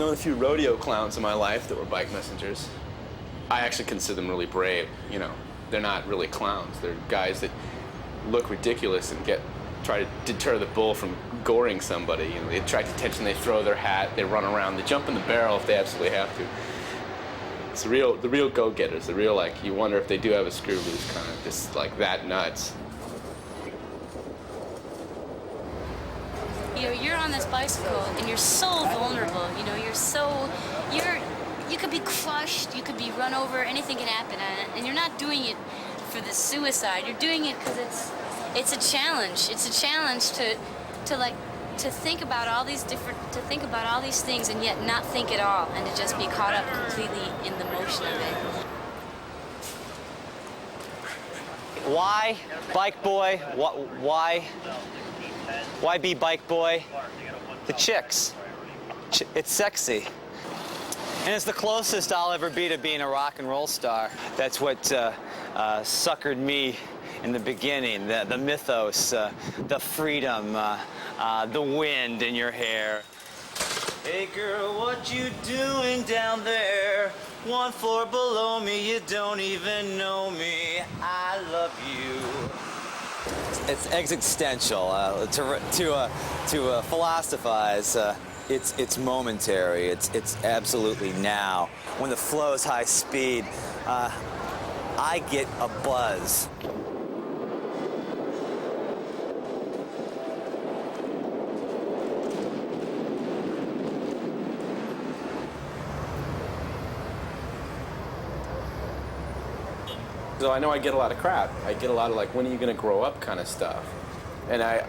known a few rodeo clowns in my life that were bike messengers. I actually consider them really brave. You know, they're not really clowns. They're guys that look ridiculous and try to deter the bull from goring somebody. You know, they attract attention. They throw their hat. They run around. They jump in the barrel if they absolutely have to. It's the real go-getters. The real, like, you wonder if they do have a screw loose, kind of just like that nuts. You know, you're on this bicycle and you're so vulnerable. You know, you could be crushed, you could be run over, anything can happen, and you're not doing it for the suicide. You're doing it because it's a challenge. It's a challenge to think about all these things and yet not think at all, and to just be caught up completely in the motion of it. Why bike boy? Why be bike boy? The chicks. It's sexy. And it's the closest I'll ever be to being a rock and roll star. That's what suckered me in the beginning, the mythos, the freedom, the wind in your hair. Hey girl, what you doing down there? One floor below me, you don't even know me. I love you. It's existential. To philosophize, it's momentary. It's absolutely now. When the flow is high speed, I get a buzz. So I know I get a lot of crap. I get a lot of, like, when are you going to grow up kind of stuff. And I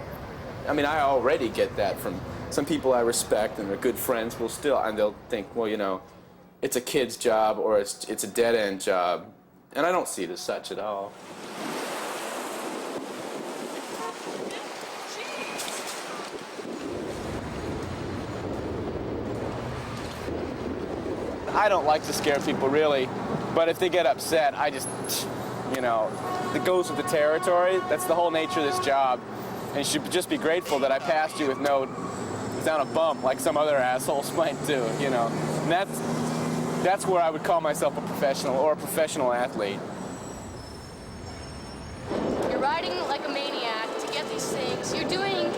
mean, I already get that from some people I respect and they're good friends will still, and they'll think, well, you know, it's a kid's job or it's a dead-end job. And I don't see it as such at all. I don't like to scare people, really, but if they get upset, I just, you know, it goes with the territory. That's the whole nature of this job. And you should just be grateful that I passed you without a bump like some other assholes might do, you know. And that's where I would call myself a professional or a professional athlete. You're riding like a maniac to get these things. You're doing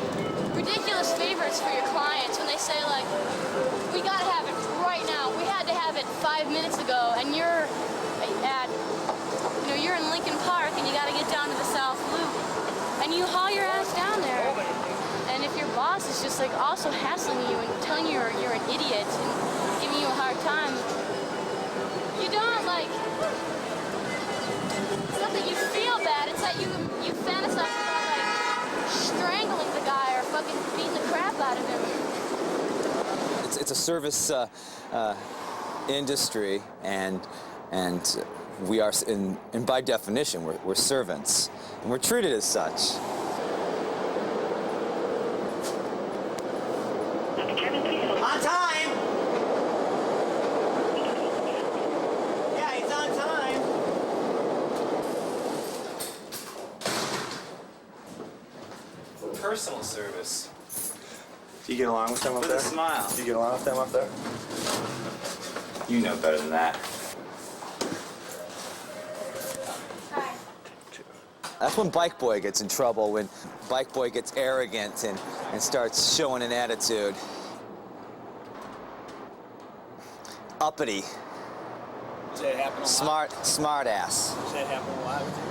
ridiculous favors for your clients when they say, like, we gotta have it right now. We had to have it 5 minutes ago, and you're in Lincoln Park and you gotta get down to the South Loop. And you haul your ass down there. And if your boss is just, like, also hassling you and telling you you're an idiot and giving you a hard time, you don't, like, it's not that you feel bad, it's that you fantasize about, like, strangling the guy or fucking beating the crap out of him. It's a service industry, and we are, and by definition, we're servants, and we're treated as such. On time! Yeah, he's on time. Personal service. Do you get along with them up there? With a smile. Do you get along with them up there? You know better than that. That's when Bike Boy gets in trouble, when Bike Boy gets arrogant and starts showing an attitude. Uppity. Does that happen a lot? Smart ass. Does that happen a lot with you?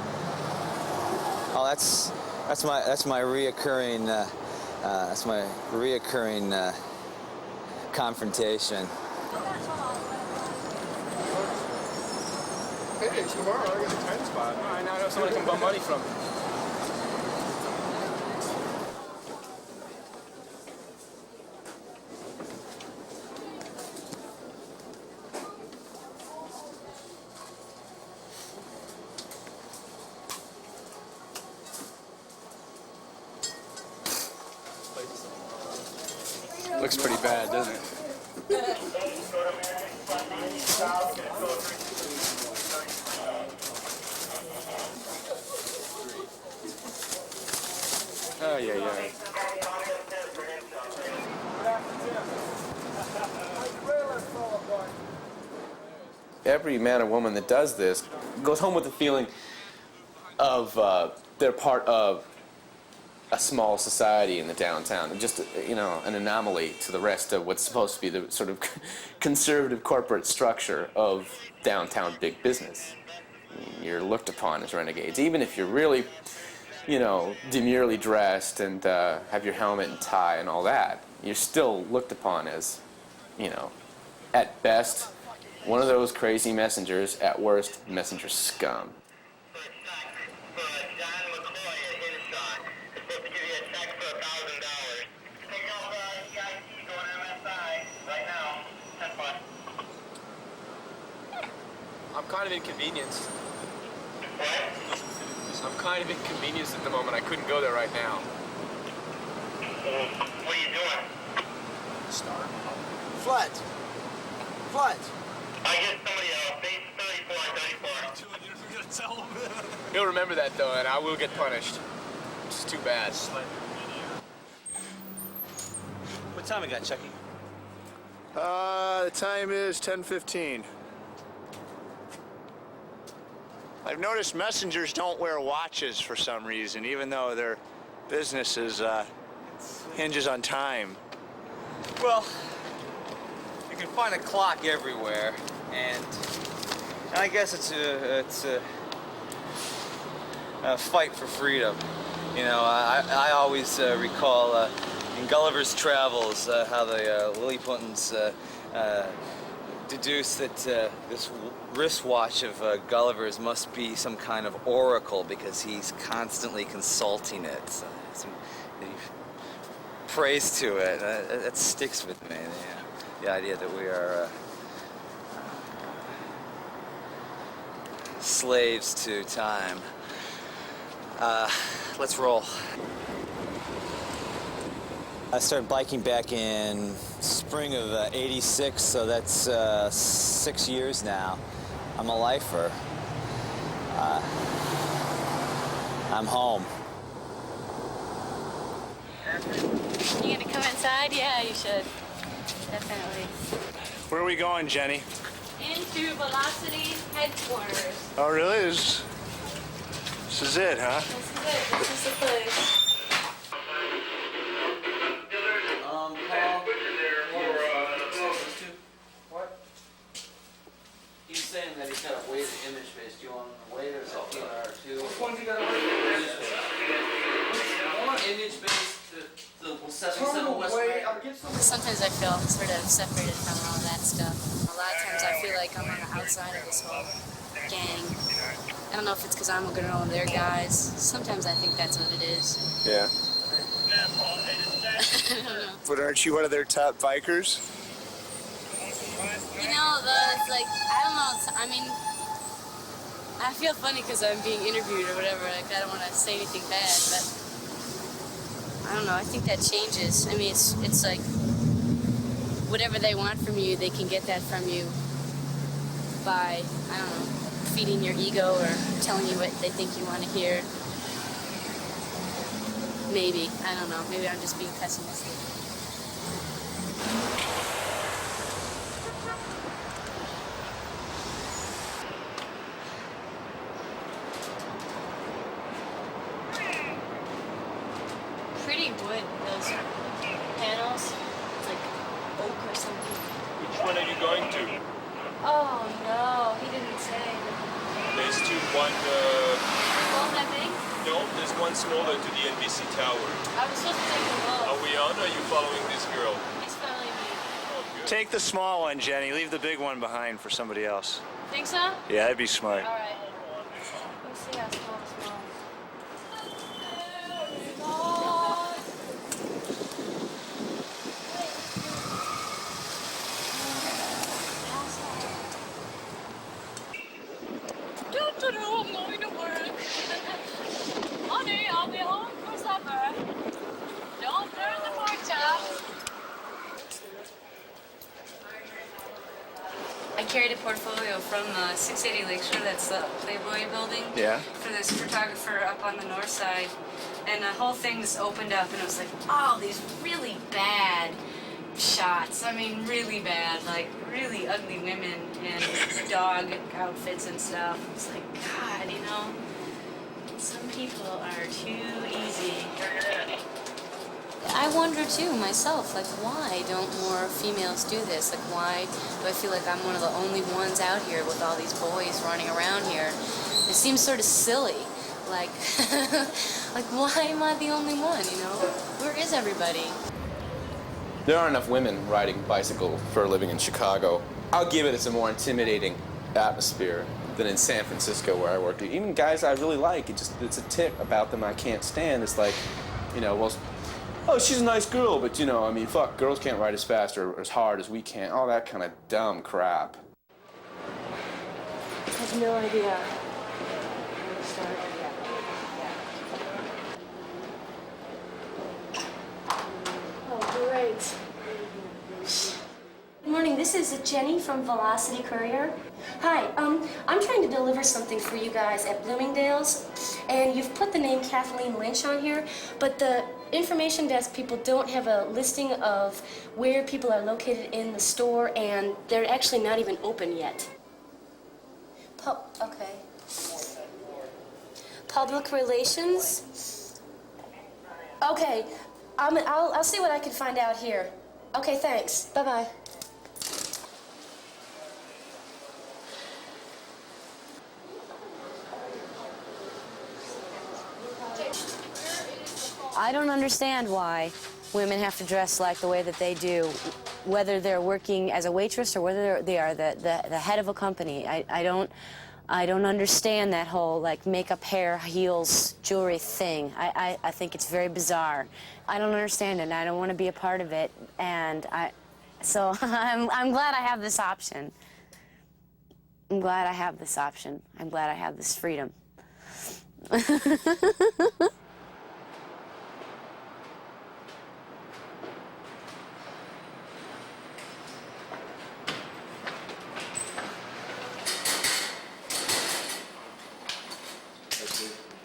Oh, that's my reoccurring confrontation. Hey, tomorrow I got a time spot. I now know someone I can bum money from. Looks pretty bad, doesn't it? Oh, yeah, yeah. every man or woman that does this goes home with the feeling of they're part of a small society in the downtown, and just an anomaly to the rest of what's supposed to be the sort of conservative corporate structure of downtown big business. You're looked upon as renegades, even if you're really, demurely dressed and have your helmet and tie and all that. You're still looked upon as, at best, one of those crazy messengers, at worst, messenger scum. I'm kind of inconvenienced. I'm kind of inconvenienced at the moment. I couldn't go there right now. What are you doing? Start. Flood. I get somebody else. Base 34. You're gonna tell him. He'll remember that though, and I will get punished. It's too bad. What time we got, Chucky? The time is 10:15. I've noticed messengers don't wear watches for some reason, even though their business hinges on time. Well, you can find a clock everywhere, and I guess it's a fight for freedom. I always recall in Gulliver's Travels how the Lilliputans deduce that this wristwatch of Gulliver's must be some kind of oracle because he's constantly consulting it. So, praise to it. That sticks with me. The idea that we are slaves to time. Let's roll. I started biking back in spring of '86, so that's 6 years now. I'm a lifer. I'm home. You gonna come inside? Yeah, you should. Definitely. Where are we going, Jenny? Into Velocity headquarters. Oh, really? This is it, huh? This is it. This is the place. What? He's saying that he's got a weighted image base. Do you want a weight or something or two? Which one's he got a weighted image base? One image base, the 77 West Bank. Sometimes I feel sort of separated from all that stuff. A lot of times I feel like I'm on the outside of this whole gang. I don't know if it's because I'm going to know their guys. Sometimes I think that's what it is. Yeah. I don't know. But aren't you one of their top bikers? It's like, I don't know. I mean, I feel funny because I'm being interviewed or whatever. Like, I don't want to say anything bad, but I don't know. I think that changes. I mean, it's like whatever they want from you, they can get that from you by, I don't know, feeding your ego or telling you what they think you want to hear. Maybe. I don't know. Maybe I'm just being pessimistic. Pretty wood, those panels. It's like oak or something. Which one are you going to? Oh no, he didn't say. There's one, Well, that big? no, there's one smaller to the NBC tower. I was supposed to take the low. Are we on or are you following this girl? He's following me. Oh, good. Take the small one, Jenny. Leave the big one behind for somebody else. Think so? Yeah, that'd be smart. Alright. Let me see how small this one. I'm going to work. Honey, I'll be home for supper. Don't burn the pork chops. I carried a portfolio from 680 Lakeshore, that's the Playboy building. Yeah. For this photographer up on the north side. And the whole thing just opened up and it was like all these really bad shots. I mean, really bad, like really ugly women in dog outfits and stuff. It's like, God, you know, some people are too easy. I wonder too myself, like, why don't more females do this? Like, why do I feel like I'm one of the only ones out here with all these boys running around here? It seems sort of silly. Like, like, why am I the only one, you know? Where is everybody? There aren't enough women riding bicycle for a living in Chicago. I'll give it, it's a more intimidating atmosphere than in San Francisco where I work. Even guys I really like, it's a tick about them I can't stand. It's like, you know, well, oh, she's a nice girl, but you know, I mean, fuck, girls can't ride as fast or as hard as we can. All that kind of dumb crap. I have no idea. Oh, great. Good morning, this is Jenny from Velocity Courier. Hi, I'm trying to deliver something for you guys at Bloomingdale's, and you've put the name Kathleen Lynch on here, but the information desk people don't have a listing of where people are located in the store, and they're actually not even open yet. Okay. Public relations? Okay, I'll see what I can find out here. Okay, thanks. Bye-bye. I don't understand why women have to dress like the way that they do, whether they're working as a waitress or whether they are the head of a company. I don't understand that whole, like, makeup, hair, heels, jewelry thing. I think it's very bizarre. I don't understand it, and I don't want to be a part of it, and so I'm glad I have this option. I'm glad I have this option. I'm glad I have this freedom.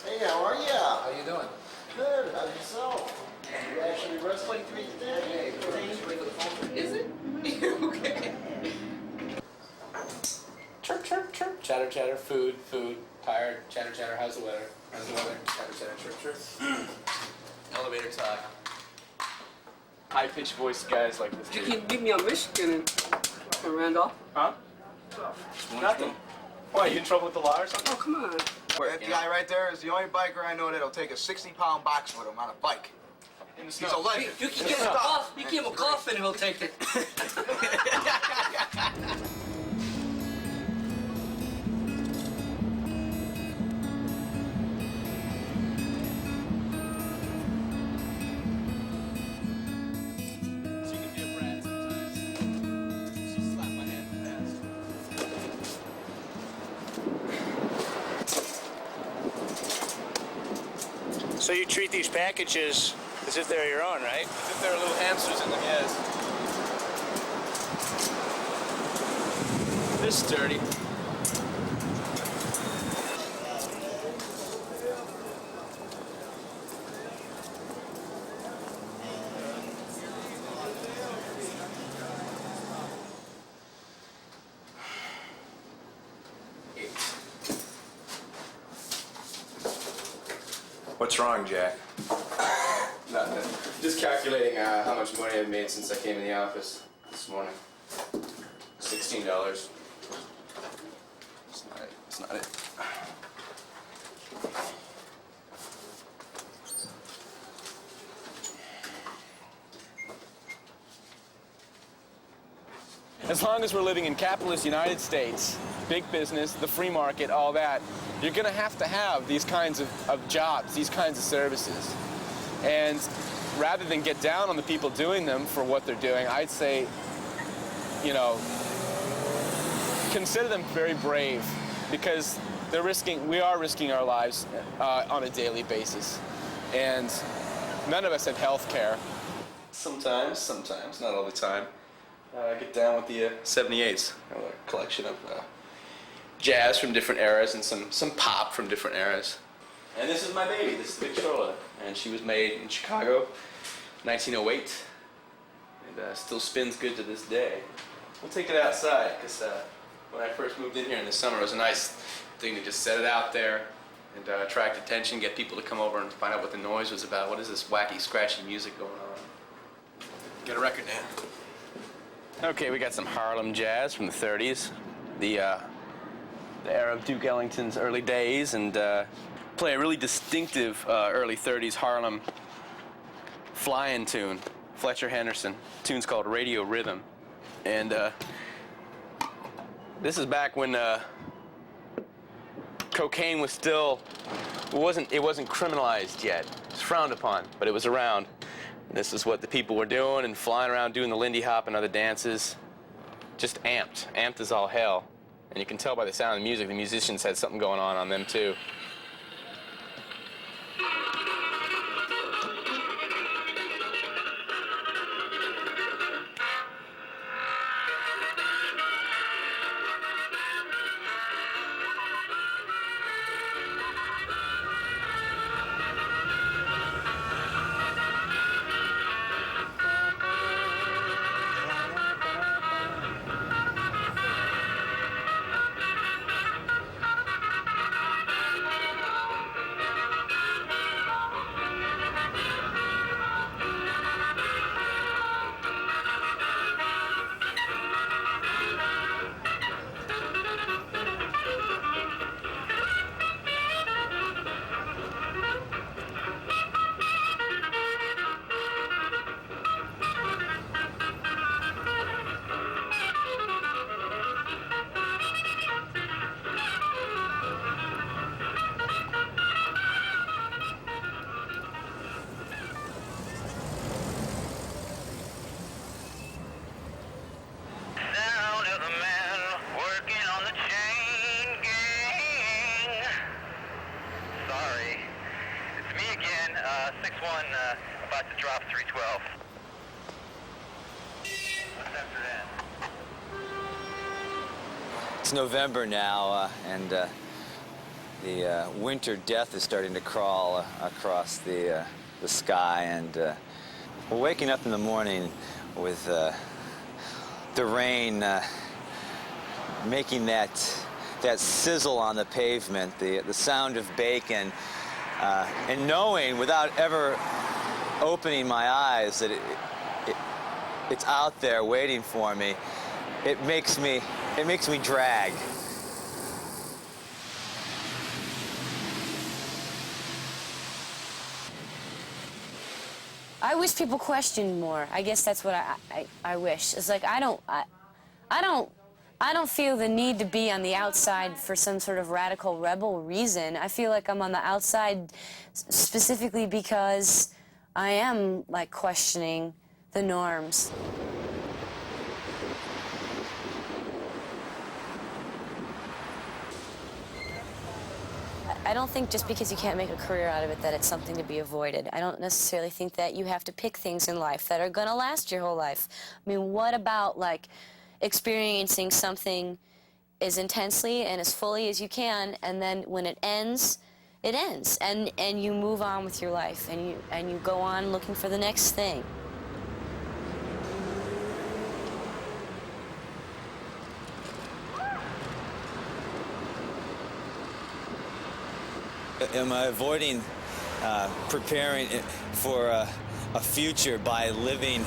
Hey, how are ya? How you doing? Good. How's yourself? You actually wrestling to me today? Is it? Okay. Chirp, chirp, chirp. Chatter, chatter, food, food. Tired, chatter, chatter. How's the weather? How's the weather? Chatter, chatter, chirp, chirp. Elevator talk. High-pitched voice guys like this. You can give me a Michigan and Randolph. Huh? Nothing. Why, you in trouble with the law or something? Oh, come on. That guy right there is the only biker I know that'll take a 60-pound box with him on a bike. He's a legend. You can give him a coffin. You give him a coffin and he'll take it. So you treat these packages as if they're your own, right? As if there are little hamsters in them, yes. This is dirty. What's wrong, Jack? Nothing. Just calculating how much money I've made since I came in the office this morning. $16. It's not it. It's not it. As long as we're living in capitalist United States, big business, the free market, all that, you're going to have these kinds of jobs, these kinds of services. And rather than get down on the people doing them for what they're doing, I'd say, you know, consider them very brave, because we are risking our lives on a daily basis. And none of us have health care. Sometimes, not all the time. Get down with the 78s, a collection of jazz from different eras and some pop from different eras. And this is my baby, this is Victrola, and she was made in Chicago, 1908. and still spins good to this day. We'll take it outside because when I first moved in here in the summer, it was a nice thing to just set it out there and attract attention, get people to come over and find out what the noise was about. What is this wacky, scratchy music going on? Get a record now. Okay, we got some Harlem jazz from the 30s, the era of Duke Ellington's early days, and play a really distinctive early 30s Harlem fly-in tune, Fletcher Henderson. The tune's called Radio Rhythm. And this is back when cocaine was still, it wasn't criminalized yet. It was frowned upon, but it was around. And this is what the people were doing and flying around doing the Lindy Hop and other dances. Just amped as all hell. And you can tell by the sound of the music, the musicians had something going on them too. About to drop 312. What's after that? It's November now, and the winter death is starting to crawl across the sky, and we're waking up in the morning with the rain making that sizzle on the pavement, the sound of bacon, and knowing without ever opening my eyes that it's out there waiting for me, it makes me drag. I wish people questioned more. I guess that's what I wish. It's like I don't feel the need to be on the outside for some sort of radical rebel reason. I feel like I'm on the outside specifically because I am, like, questioning the norms. I don't think just because you can't make a career out of it that it's something to be avoided. I don't necessarily think that you have to pick things in life that are gonna last your whole life. I mean, what about, like, experiencing something as intensely and as fully as you can, and then when it ends, it ends, and you move on with your life, and you go on looking for the next thing. Am I avoiding preparing for a future by living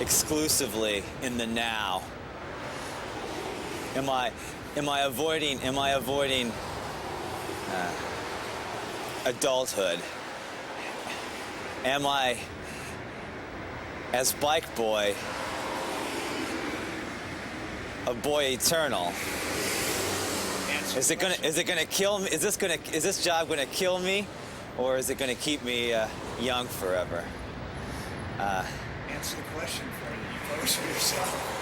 exclusively in the now? Am I avoiding adulthood? Am I, as Bike Boy, a boy eternal? Is it gonna kill me? Is this job gonna kill me, or is it gonna keep me young forever? Answer the question for you. You pose for yourself.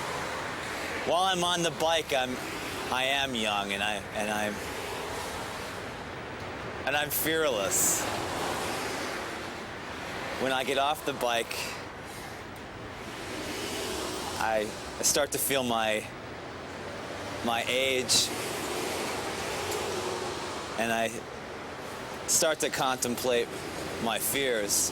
While I'm on the bike, I am young, and I'm fearless. When I get off the bike, I start to feel my age, and I start to contemplate my fears.